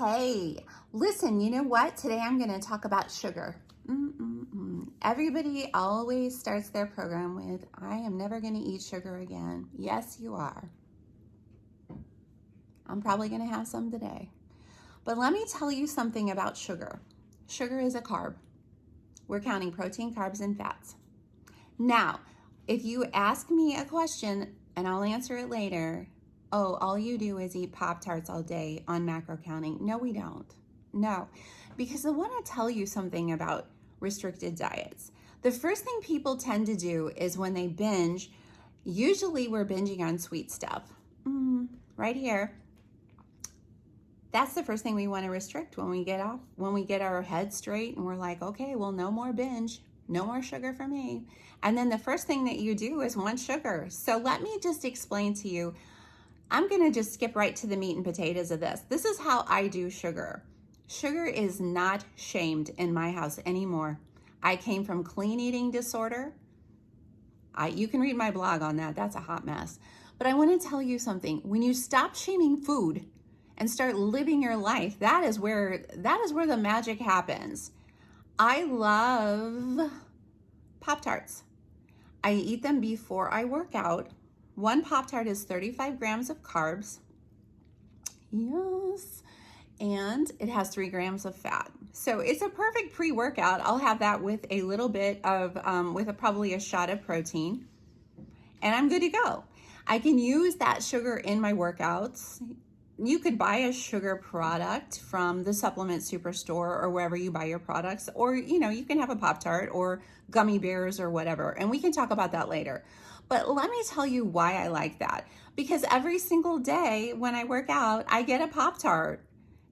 Hey, listen, you know what? Today I'm going to talk about sugar. Everybody always starts their program with, I am never going to eat sugar again. Yes, you are. I'm probably going to have some today. But let me tell you something about sugar. Sugar is a carb. We're counting protein, carbs, and fats. Now, if you ask me a question and I'll answer it later, oh, all you do is eat Pop-Tarts all day on macro counting. No, we don't. No, because I want to tell you something about restricted diets. The first thing people tend to do is when they binge, usually we're binging on sweet stuff. Right here. That's the first thing we want to restrict when we get our head straight and we're like, okay, well, no more binge, no more sugar for me. And then the first thing that you do is want sugar. So let me just explain to you. I'm going to just skip right to the meat and potatoes of this. This is how I do sugar. Sugar is not shamed in my house anymore. I came from clean eating disorder. You can read my blog on that. That's a hot mess. But I want to tell you something. When you stop shaming food and start living your life, that is where the magic happens. I love Pop-Tarts. I eat them before I work out. One Pop-Tart is 35 grams of carbs. Yes. And it has 3 grams of fat. So it's a perfect pre-workout. I'll have that with a little bit of, probably a shot of protein. And I'm good to go. I can use that sugar in my workouts. You could buy a sugar product from the supplement superstore or wherever you buy your products, or you can have a Pop-Tart or gummy bears or whatever, and we can talk about that later. But let me tell you why I like that. Because every single day when I work out, I get a Pop-Tart.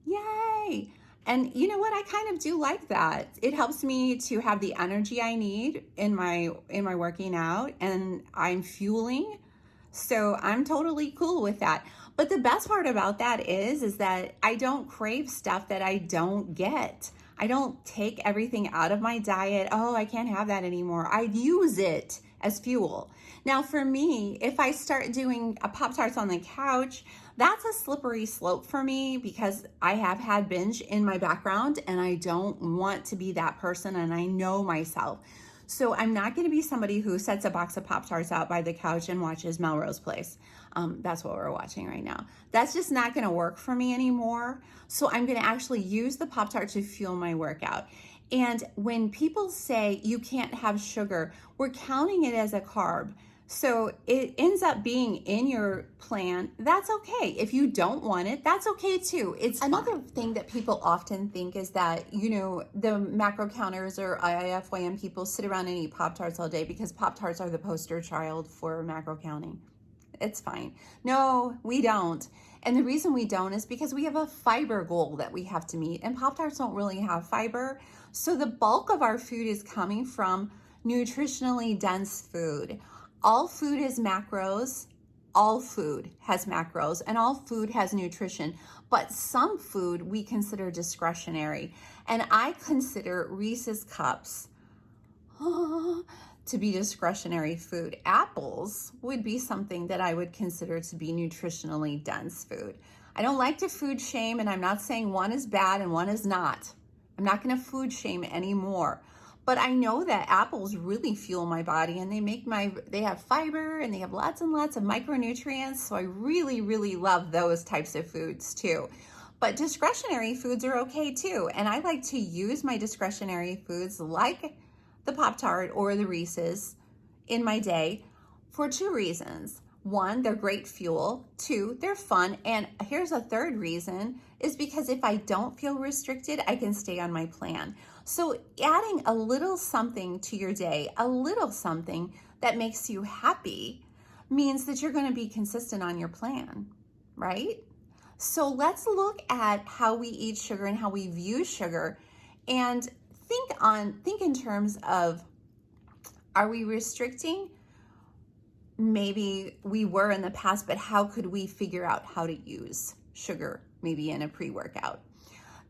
Yay! And you know what? I kind of do like that. It helps me to have the energy I need in my working out, and I'm fueling. So I'm totally cool with that. But the best part about that is that I don't crave stuff that I don't get. I don't take everything out of my diet. Oh, I can't have that anymore. I use it as fuel. Now for me, if I start doing a Pop-Tarts on the couch, that's a slippery slope for me because I have had binge in my background and I don't want to be that person, and I know myself. So I'm not going to be somebody who sets a box of Pop-Tarts out by the couch and watches Melrose Place. That's what we're watching right now. That's just not going to work for me anymore. So I'm going to actually use the Pop-Tart to fuel my workout. And when people say you can't have sugar, we're counting it as a carb. So it ends up being in your plan. That's okay. If you don't want it, that's okay too. It's another thing that people often think is that, the macro counters or IIFYM people sit around and eat Pop-Tarts all day because Pop-Tarts are the poster child for macro counting. It's fine. No, we don't. And the reason we don't is because we have a fiber goal that we have to meet, and Pop-Tarts don't really have fiber. So the bulk of our food is coming from nutritionally dense food. All food is macros. All food has macros, and all food has nutrition. But some food we consider discretionary. And I consider Reese's Cups to be discretionary food. Apples would be something that I would consider to be nutritionally dense food. I don't like to food shame, and I'm not saying one is bad and one is not. I'm not going to food shame anymore. But I know that apples really fuel my body, and they have fiber and they have lots and lots of micronutrients. So I really, really love those types of foods too. But discretionary foods are okay too. And I like to use my discretionary foods like the Pop-Tart or the Reese's in my day for 2 reasons. 1, they're great fuel. 2, they're fun. And here's a third reason is because if I don't feel restricted, I can stay on my plan. So adding a little something to your day, a little something that makes you happy, means that you're going to be consistent on your plan, right? So let's look at how we eat sugar and how we view sugar, and think in terms of, are we restricting? Maybe we were in the past, but how could we figure out how to use sugar maybe in a pre-workout?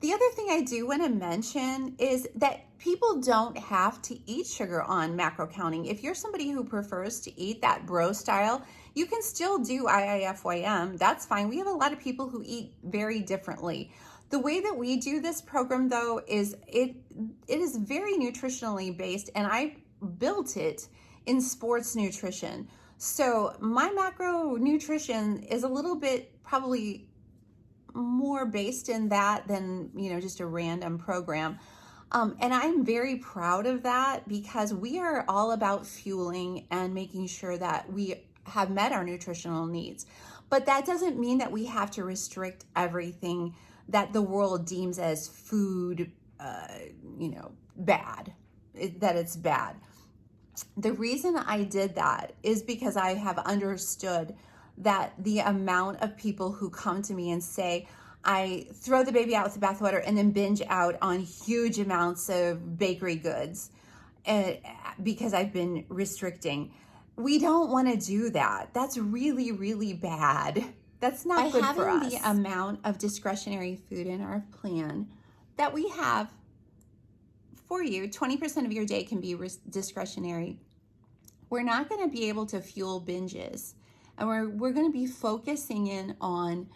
The other thing I do want to mention is that people don't have to eat sugar on macro counting. If you're somebody who prefers to eat that bro style, you can still do IIFYM. That's fine. We have a lot of people who eat very differently. The way that we do this program, though, is it is very nutritionally based, and I built it in sports nutrition. So my macro nutrition is a little bit probably more based in that than, just a random program. And I'm very proud of that because we are all about fueling and making sure that we have met our nutritional needs. But that doesn't mean that we have to restrict everything that the world deems as food, bad, that it's bad. The reason I did that is because I have understood that the amount of people who come to me and say, I throw the baby out with the bathwater and then binge out on huge amounts of bakery goods because I've been restricting. We don't want to do that. That's really, really bad. That's not good for us. By having the amount of discretionary food in our plan that we have for you, 20% of your day can be discretionary. We're not going to be able to fuel binges. And we're going to be focusing in on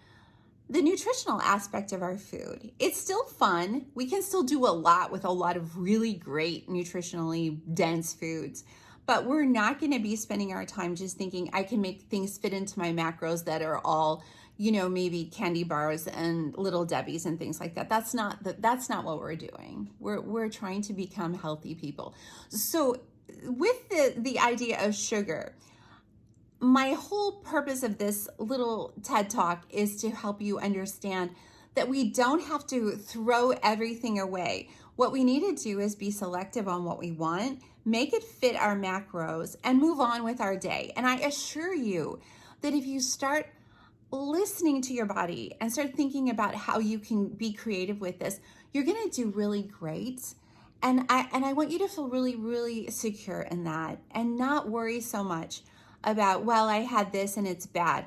the nutritional aspect of our food. It's still fun. We can still do a lot with a lot of really great nutritionally dense foods. But we're not going to be spending our time just thinking I can make things fit into my macros that are all, maybe candy bars and Little Debbie's and things like that. That's not what we're doing. We're trying to become healthy people. So with the idea of sugar, my whole purpose of this little TED Talk is to help you understand that we don't have to throw everything away. What we need to do is be selective on what we want, make it fit our macros, and move on with our day. And I assure you that if you start listening to your body and start thinking about how you can be creative with this, you're going to do really great. And I want you to feel really, really secure in that and not worry so much about, well, I had this and it's bad.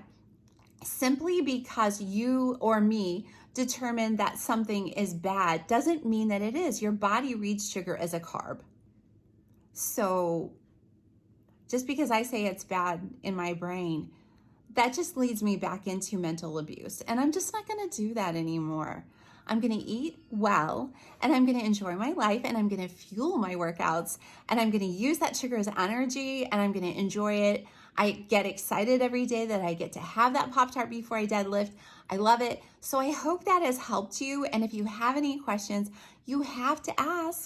Simply because you or me determine that something is bad doesn't mean that it is. Your body reads sugar as a carb. So just because I say it's bad in my brain, that just leads me back into mental abuse. And I'm just not going to do that anymore. I'm going to eat well, and I'm going to enjoy my life, and I'm going to fuel my workouts, and I'm going to use that sugar as energy, and I'm going to enjoy it. I get excited every day that I get to have that Pop-Tart before I deadlift. I love it. So I hope that has helped you. And if you have any questions, you have to ask.